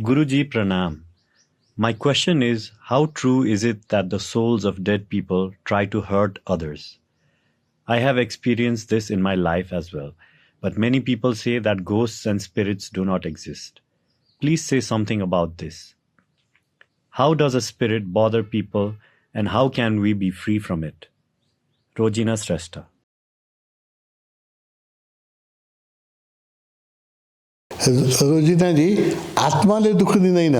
Guruji Pranam. My question is, how true is it that the souls of dead people try to hurt others? I have experienced this in my life as well, but many people say that ghosts and spirits do not exist. Please say something about this. How does a spirit bother people and how can we be free from it? Rojina Srestha. रोजिना जी आत्माले दुख दिँदैन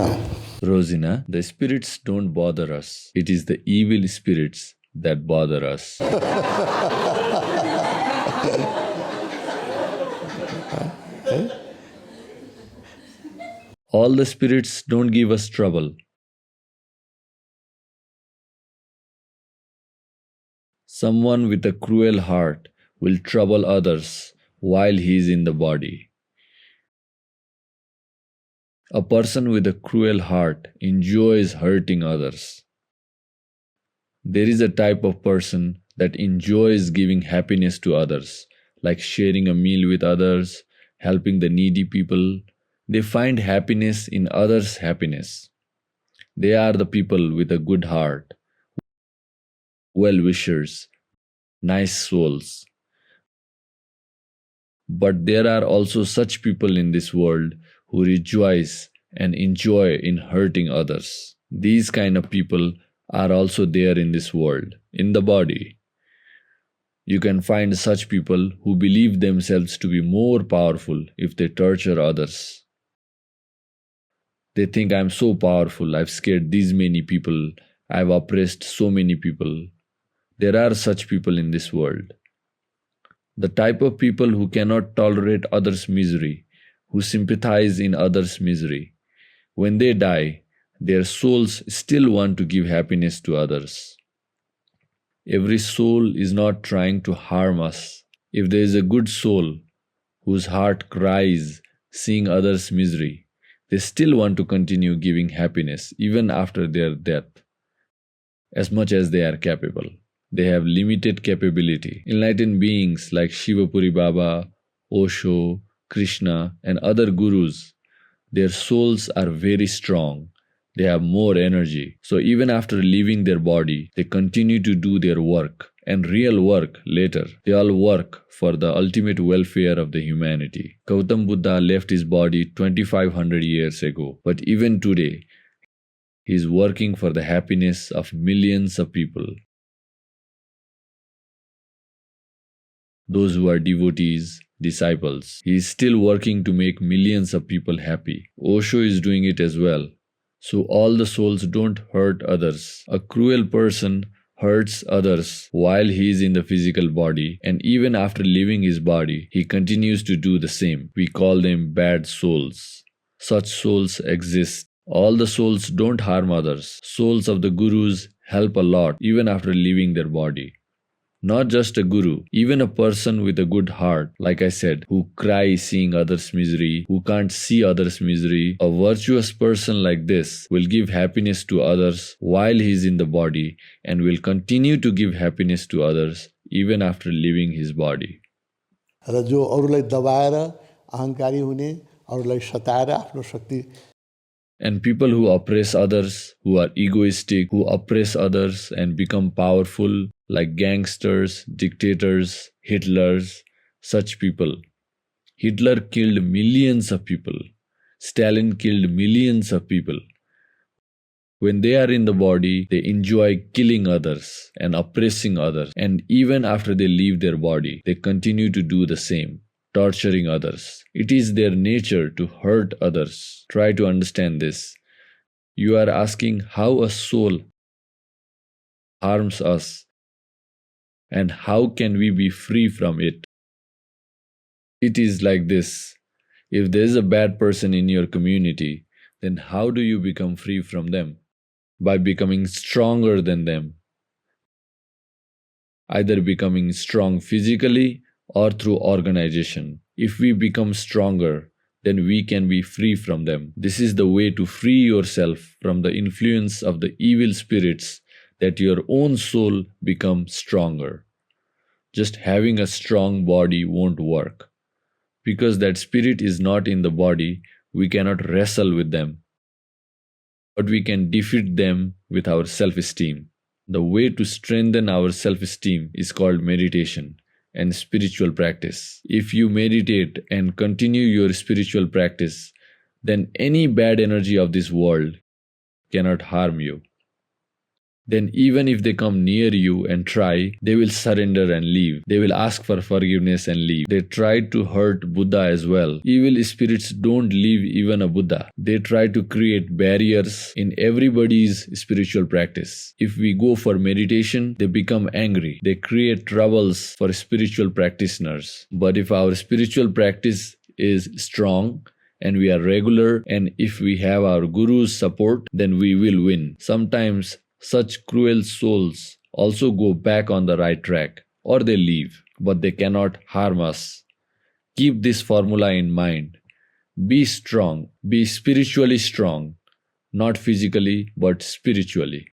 Rosina, the spirits don't bother us. It is the evil spirits that bother us. All the spirits don't give us trouble. Someone with a cruel heart will trouble others while he is in the body. A person with a cruel heart enjoys hurting others. There is a type of person that enjoys giving happiness to others, like sharing a meal with others, helping the needy people. They find happiness in others' happiness. They are the people with a good heart, well-wishers, nice souls. But there are also such people in this world who rejoice and enjoy in hurting others. These kind of people are also there in this world, in the body. You can find such people who believe themselves to be more powerful if they torture others. They think, I'm so powerful, I've scared these many people, I've oppressed so many people. There are such people in this world. The type of people who cannot tolerate others' misery, who sympathize in others' misery. When they die, their souls still want to give happiness to others. Every soul is not trying to harm us. If there is a good soul whose heart cries seeing others' misery, they still want to continue giving happiness even after their death, as much as they are capable. They have limited capability. Enlightened beings like Shivapuri Baba, Osho, Krishna, and other gurus, their souls are very strong. They have more energy. So even after leaving their body, they continue to do their work and real work later. They all work for the ultimate welfare of the humanity. Gautam Buddha left his body 2500 years ago, but even today, he is working for the happiness of millions of people. Those who are devotees, disciples. He is still working to make millions of people happy. Osho is doing it as well. So all the souls don't hurt others. A cruel person hurts others while he is in the physical body, and even after leaving his body, he continues to do the same. We call them bad souls. Such souls exist. All the souls don't harm others. Souls of the gurus help a lot even after leaving their body. Not just a guru, even a person with a good heart, like I said, who cries seeing others' misery, who can't see others' misery. A virtuous person like this will give happiness to others while he is in the body and will continue to give happiness to others even after leaving his body. र जो अरूलाई दबाएर अहंकारी हुने अरूलाई सताएर आफ्नो शक्ति And people who oppress others, who are egoistic, who oppress others and become powerful, like gangsters, dictators, Hitlers, such people. Hitler killed millions of people. Stalin killed millions of people. When they are in the body, they enjoy killing others and oppressing others. And even after they leave their body, they continue to do the same, torturing others. It is their nature to hurt others. Try to understand this. You are asking how a soul harms us and how can we be free from it. It is like this. If there is a bad person in your community, then how do you become free from them? By becoming stronger than them. Either becoming strong physically or through organization. If we become stronger, then we can be free from them. This is the way to free yourself from the influence of the evil spirits, that your own soul becomes stronger. Just having a strong body won't work. Because that spirit is not in the body, we cannot wrestle with them. but we can defeat them with our self-esteem. The way to strengthen our self-esteem is called meditation and spiritual practice. If you meditate and continue your spiritual practice, then any bad energy of this world cannot harm you. Then even if they come near you and try, they will surrender and leave. They will ask for forgiveness and leave. They tried to hurt Buddha as well. Evil spirits don't leave even a Buddha. They try to create barriers in everybody's spiritual practice. If we go for meditation, they become angry. They create troubles for spiritual practitioners. But if our spiritual practice is strong, and we are regular, and if we have our guru's support, then we will win. Sometimes such cruel souls also go back on the right track, or they leave, but they cannot harm us. Keep this formula in mind. Be strong, be spiritually strong, not physically, but spiritually.